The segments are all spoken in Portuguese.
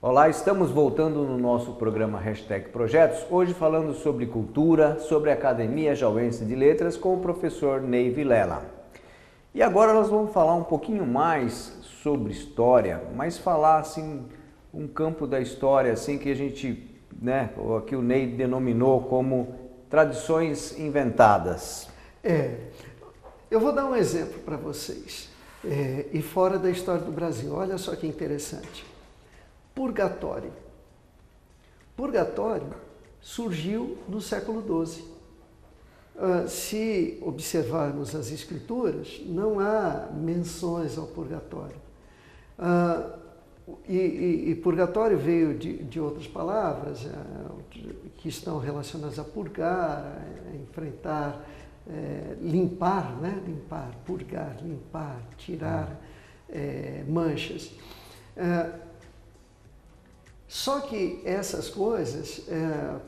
Olá, estamos voltando no nosso programa Hashtag Projetos, hoje falando sobre cultura, sobre a Academia Jauense de Letras com o professor Ney Vilela. E agora nós vamos falar um pouquinho mais sobre história, mas falar assim, um campo da história assim que a gente, aqui o Ney denominou como tradições inventadas. Eu vou dar um exemplo para vocês, e fora da história do Brasil, olha só que interessante. Purgatório. Purgatório surgiu no século XII. Se observarmos as escrituras, não há menções ao purgatório. E purgatório veio de outras palavras que estão relacionadas a purgar, a enfrentar, limpar, limpar, purgar, limpar, tirar manchas. Só que essas coisas,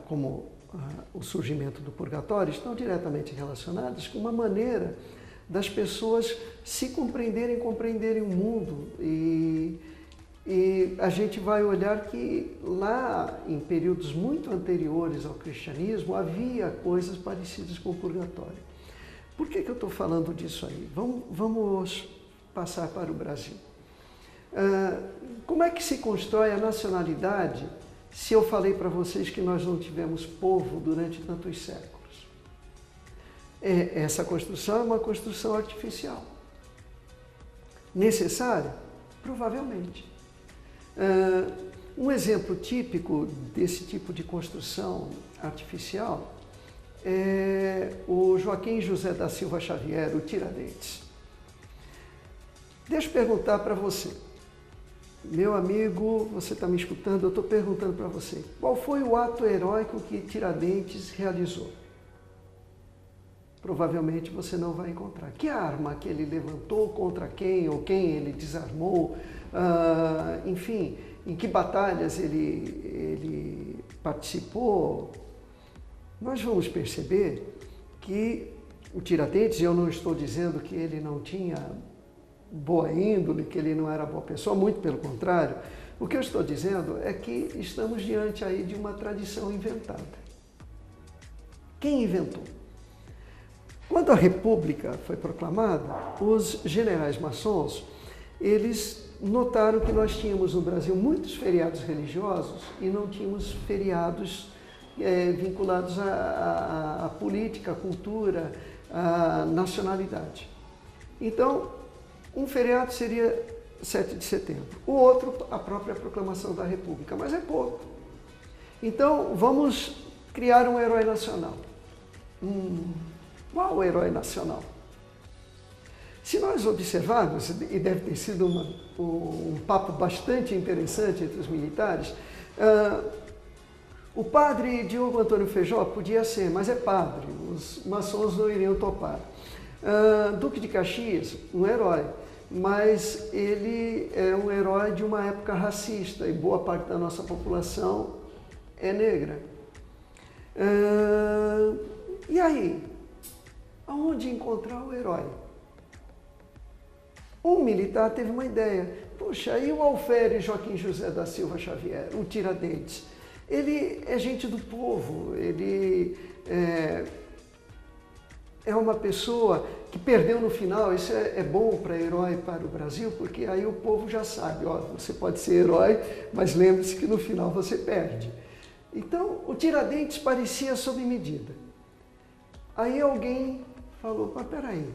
como o surgimento do purgatório, estão diretamente relacionadas com uma maneira das pessoas se compreenderem o mundo. E a gente vai olhar que lá, em períodos muito anteriores ao cristianismo, havia coisas parecidas com o purgatório. Por que eu estou falando disso aí? Vamos passar para o Brasil. Como é que se constrói a nacionalidade se eu falei para vocês que nós não tivemos povo durante tantos séculos? Essa construção é uma construção artificial. Necessária? Provavelmente. Um exemplo típico desse tipo de construção artificial é o Joaquim José da Silva Xavier, o Tiradentes. Deixa eu perguntar para você. Meu amigo, você está me escutando, eu estou perguntando para você. Qual foi o ato heróico que Tiradentes realizou? Provavelmente você não vai encontrar. Que arma que ele levantou, contra quem ou quem ele desarmou, enfim, em que batalhas ele participou. Nós vamos perceber que o Tiradentes, eu não estou dizendo que ele não tinha boa índole, que ele não era boa pessoa, muito pelo contrário. O que eu estou dizendo é que estamos diante aí de uma tradição inventada. Quem inventou? Quando a República foi proclamada, os generais maçons, eles notaram que nós tínhamos no Brasil muitos feriados religiosos e não tínhamos feriados vinculados à política, à cultura, à nacionalidade. Então, um feriado seria 7 de setembro, o outro a própria proclamação da República, mas é pouco. Então, vamos criar um herói nacional. Qual o herói nacional? Se nós observarmos, e deve ter sido um papo bastante interessante entre os militares, o padre Diogo Antônio Feijó podia ser, mas é padre, os maçons não iriam topar. Duque de Caxias, um herói, mas ele é um herói de uma época racista e boa parte da nossa população é negra. E aí? Aonde encontrar o herói? Um militar teve uma ideia. Poxa, e o alferes Joaquim José da Silva Xavier, o Tiradentes? Ele é gente do povo, ele é uma pessoa que perdeu no final. Isso é bom para herói para o Brasil, porque aí o povo já sabe, você pode ser herói, mas lembre-se que no final você perde. Então, o Tiradentes parecia sob medida. Aí alguém falou, mas peraí,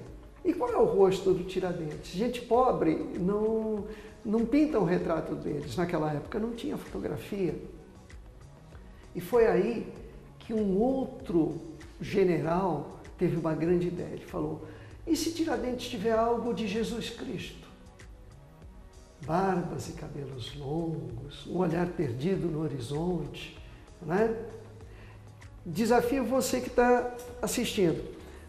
e qual é o rosto do Tiradentes? Gente pobre não pinta um retrato deles. Naquela época não tinha fotografia. E foi aí que um outro general teve uma grande ideia. Ele falou, e se Tiradentes tiver algo de Jesus Cristo? Barbas e cabelos longos, um olhar perdido no horizonte, né? Desafio você que está assistindo.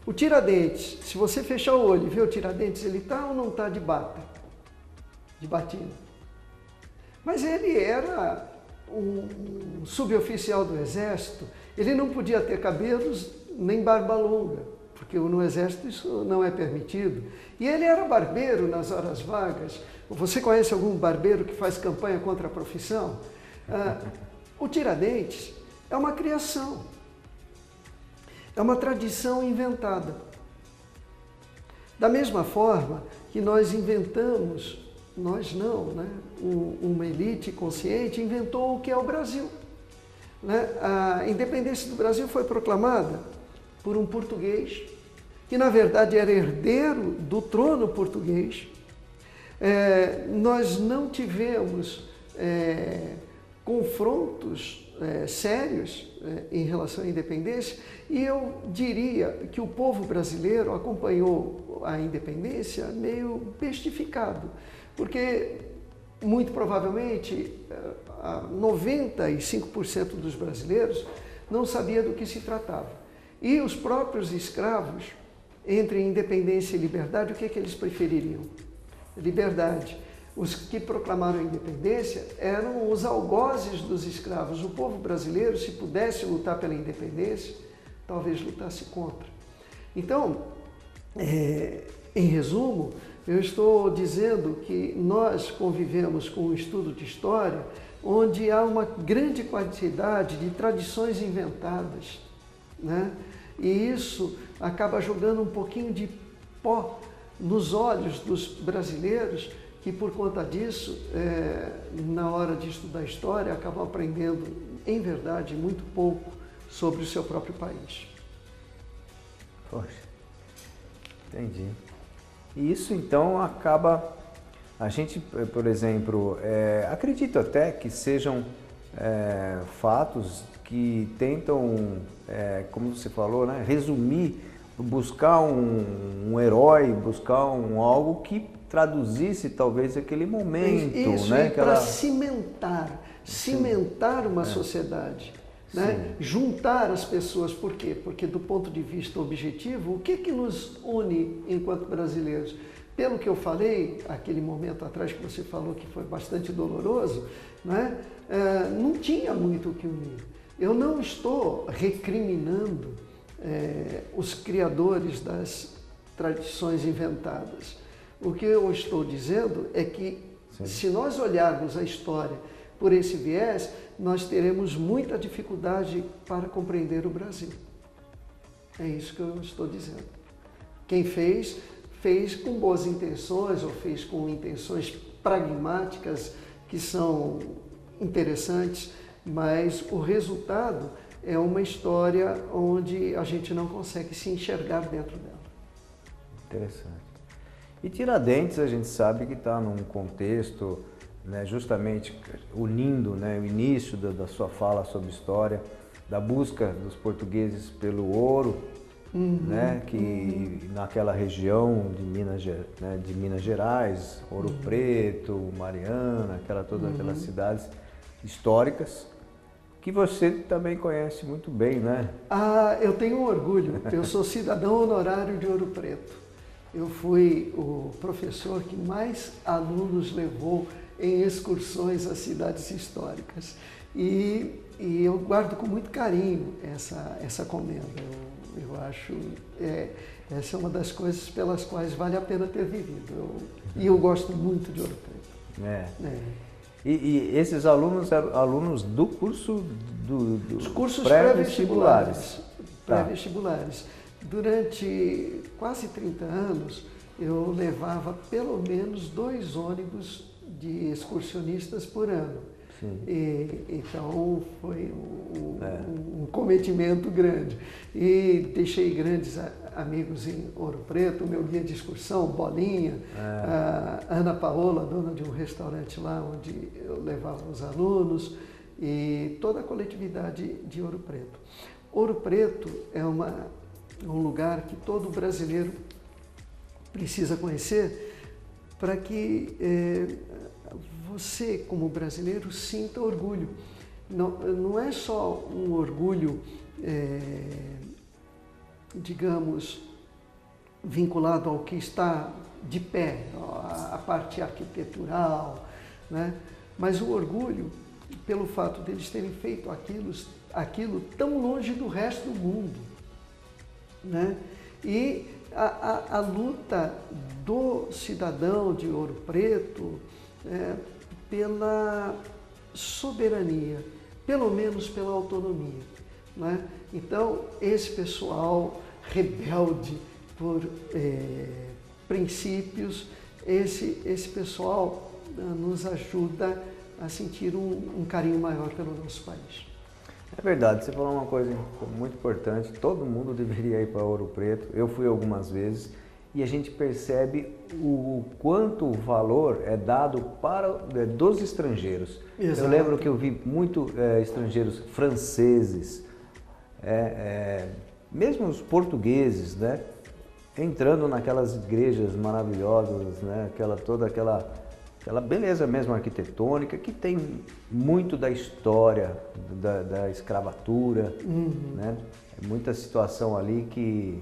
O Tiradentes, se você fechar o olho e ver o Tiradentes, ele está ou não está de bata? De batina. Mas ele era um suboficial do Exército, ele não podia ter cabelos nem barba longa, porque no Exército isso não é permitido. E ele era barbeiro nas horas vagas. Você conhece algum barbeiro que faz campanha contra a profissão? O Tiradentes é uma criação, é uma tradição inventada. Da mesma forma que nós inventamos, nós não, né? Uma elite consciente inventou o que é o Brasil. Né? A independência do Brasil foi proclamada por um português, que na verdade era herdeiro do trono português. Nós não tivemos confrontos sérios em relação à independência, e eu diria que o povo brasileiro acompanhou a independência meio bestificado, porque muito provavelmente 95% dos brasileiros não sabia do que se tratava. E os próprios escravos, entre independência e liberdade, o que eles prefeririam? Liberdade. Os que proclamaram a independência eram os algozes dos escravos. O povo brasileiro, se pudesse lutar pela independência, talvez lutasse contra. Então, em resumo, eu estou dizendo que nós convivemos com um estudo de história onde há uma grande quantidade de tradições inventadas, né? E isso acaba jogando um pouquinho de pó nos olhos dos brasileiros, que por conta disso, na hora de estudar história, acabam aprendendo, em verdade, muito pouco sobre o seu próprio país. Poxa, entendi. E isso então acaba, a gente, por exemplo, acredito até que sejam fatos que tentam, como você falou, né, resumir, buscar um herói, buscar algo que traduzisse talvez aquele momento. Isso, né? Para cimentar uma sociedade. Né? Juntar as pessoas, por quê? Porque do ponto de vista objetivo, o que nos une enquanto brasileiros? Pelo que eu falei, aquele momento atrás que você falou que foi bastante doloroso, né? Não tinha muito o que unir. Eu não estou recriminando os criadores das tradições inventadas. O que eu estou dizendo é que, se nós olharmos a história por esse viés, nós teremos muita dificuldade para compreender o Brasil. É isso que eu estou dizendo. Quem fez, fez com boas intenções ou fez com intenções pragmáticas que são interessantes, mas o resultado é uma história onde a gente não consegue se enxergar dentro dela. Interessante. E Tiradentes, a gente sabe que está num contexto, né, justamente unindo, né, o início da sua fala sobre história, da busca dos portugueses pelo ouro, né, que naquela região de Minas Gerais, Ouro Preto, Mariana, todas aquelas cidades históricas, que você também conhece muito bem, né? Eu tenho um orgulho, eu sou cidadão honorário de Ouro Preto. Eu fui o professor que mais alunos levou em excursões às cidades históricas. E eu guardo com muito carinho essa comenda. Eu acho essa é uma das coisas pelas quais vale a pena ter vivido. E eu gosto muito de Ouro Preto. E esses alunos eram alunos do curso dos cursos pré-vestibulares. Pré-vestibulares. Durante quase 30 anos, eu levava pelo menos 2 ônibus de excursionistas por ano. Então, foi um cometimento grande. E deixei grandes amigos em Ouro Preto, o meu guia de excursão, Bolinha, a Ana Paola, dona de um restaurante lá onde eu levava os alunos, e toda a coletividade de Ouro Preto. Ouro Preto é um lugar que todo brasileiro precisa conhecer para que você, como brasileiro, sinta orgulho. Não é só um orgulho, digamos, vinculado ao que está de pé, a parte arquitetural, né? Mas o orgulho pelo fato deles terem feito aquilo tão longe do resto do mundo. Né? E a luta do cidadão de Ouro Preto pela soberania, pelo menos pela autonomia, né? Então, esse pessoal rebelde por princípios, esse pessoal nos ajuda a sentir um carinho maior pelo nosso país. É verdade, você falou uma coisa muito importante, todo mundo deveria ir para Ouro Preto, eu fui algumas vezes, e a gente percebe o quanto valor é dado dos estrangeiros. Exato. Eu lembro que eu vi muito estrangeiros franceses, mesmo os portugueses, né, entrando naquelas igrejas maravilhosas, né, toda aquela beleza mesmo arquitetônica, que tem muito da história da escravatura, né? Muita situação ali que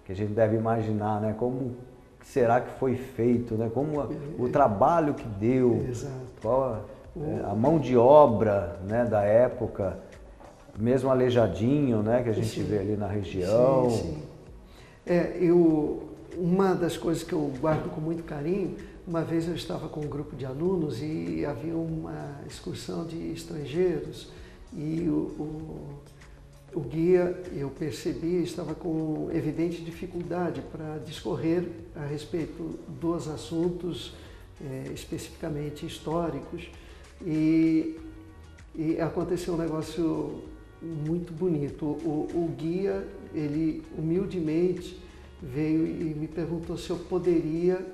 a gente deve imaginar, né? Como será que foi feito, né? Como o trabalho que deu, qual a mão de obra, né, da época, mesmo Aleijadinho, né, que a gente vê ali na região. Sim. Uma das coisas que eu guardo com muito carinho, uma vez eu estava com um grupo de alunos e havia uma excursão de estrangeiros e o guia, eu percebi, estava com evidente dificuldade para discorrer a respeito dos assuntos especificamente históricos e aconteceu um negócio muito bonito. O guia, ele humildemente veio e me perguntou se eu poderia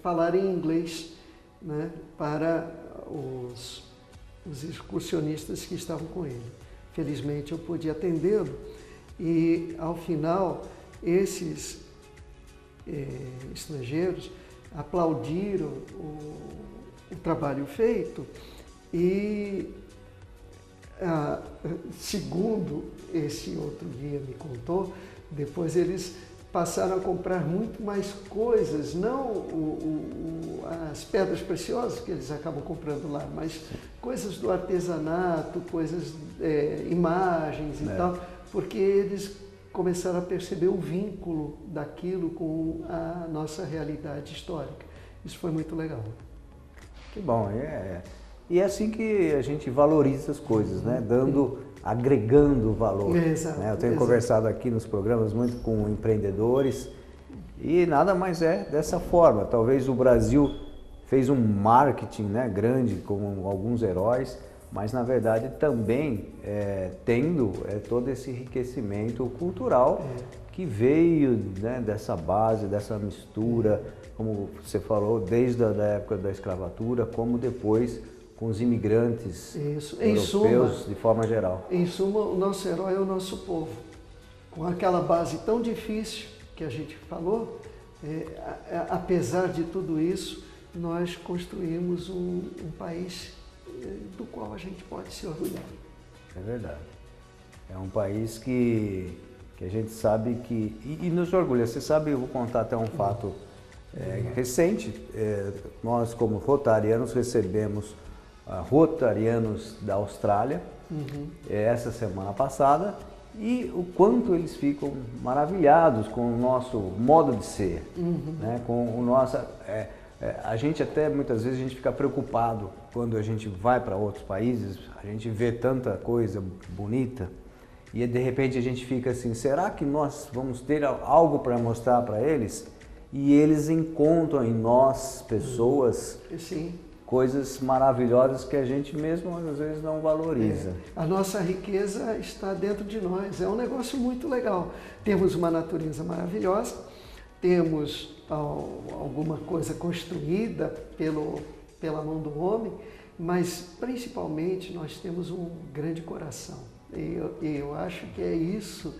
falar em inglês, né, para os excursionistas que estavam com ele. Felizmente eu pude atendê-lo e ao final esses estrangeiros aplaudiram o trabalho feito e segundo esse outro guia me contou, depois eles passaram a comprar muito mais coisas, não as pedras preciosas que eles acabam comprando lá, mas coisas do artesanato, coisas, imagens e tal, porque eles começaram a perceber o vínculo daquilo com a nossa realidade histórica. Isso foi muito legal. Que bom, e é assim que a gente valoriza as coisas, né? Agregando valor. Exato, né? Eu tenho conversado aqui nos programas muito com empreendedores e nada mais dessa forma. Talvez o Brasil fez um marketing, né, grande com alguns heróis, mas na verdade também tendo todo esse enriquecimento cultural que veio, né, dessa base, dessa mistura, como você falou, desde a época da escravatura, como depois com os imigrantes europeus de forma geral. Em suma, o nosso herói é o nosso povo. Com aquela base tão difícil que a gente falou, apesar de tudo isso, nós construímos um país do qual a gente pode se orgulhar. É verdade. É um país que a gente sabe que... E nos orgulha. Você sabe, eu vou contar até um fato recente. Nós, como rotarianos, recebemos rotarianos da Austrália essa semana passada e o quanto eles ficam maravilhados com o nosso modo de ser, né? Com o nosso... a gente até muitas vezes a gente fica preocupado quando a gente vai para outros países, a gente vê tanta coisa bonita e de repente a gente fica assim, será que nós vamos ter algo para mostrar para eles? E eles encontram em nós, pessoas, coisas maravilhosas que a gente mesmo às vezes não valoriza. A nossa riqueza está dentro de nós, é um negócio muito legal. Temos uma natureza maravilhosa, temos alguma coisa construída pela mão do homem, mas principalmente nós temos um grande coração. E eu acho que é isso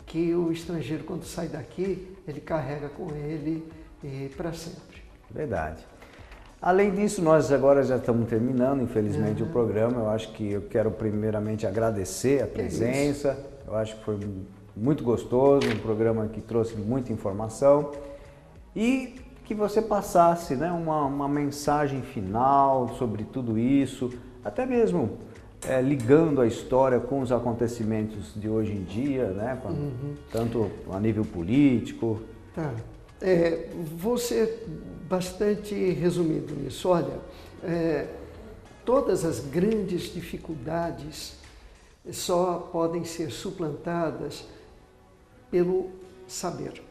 que o estrangeiro, quando sai daqui, ele carrega com ele para sempre. Verdade. Além disso, nós agora já estamos terminando, infelizmente, o programa. Eu acho que eu quero primeiramente agradecer a presença. Eu acho que foi muito gostoso, um programa que trouxe muita informação. E que você passasse, né, uma mensagem final sobre tudo isso, até mesmo ligando a história com os acontecimentos de hoje em dia, né, tanto a nível político. Tá. Vou ser bastante resumido nisso. Olha, todas as grandes dificuldades só podem ser suplantadas pelo saber,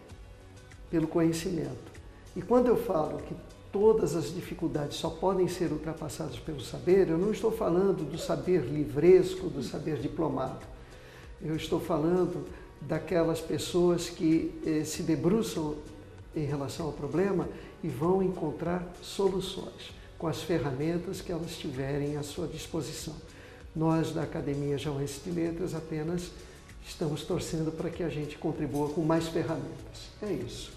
pelo conhecimento. E quando eu falo que todas as dificuldades só podem ser ultrapassadas pelo saber, eu não estou falando do saber livresco, do saber diplomado. Eu estou falando daquelas pessoas que se debruçam em relação ao problema e vão encontrar soluções com as ferramentas que elas tiverem à sua disposição. Nós, da Academia Jauense de Letras, apenas estamos torcendo para que a gente contribua com mais ferramentas. É isso.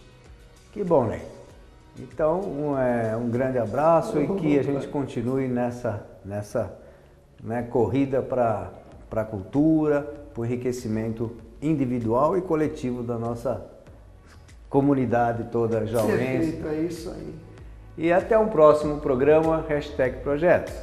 Que bom, Ney. Então, um grande abraço e que a gente continue nessa corrida para a cultura, para o enriquecimento individual e coletivo da nossa comunidade toda jauense. Perfeito, é isso aí. E até um próximo programa #Projetos.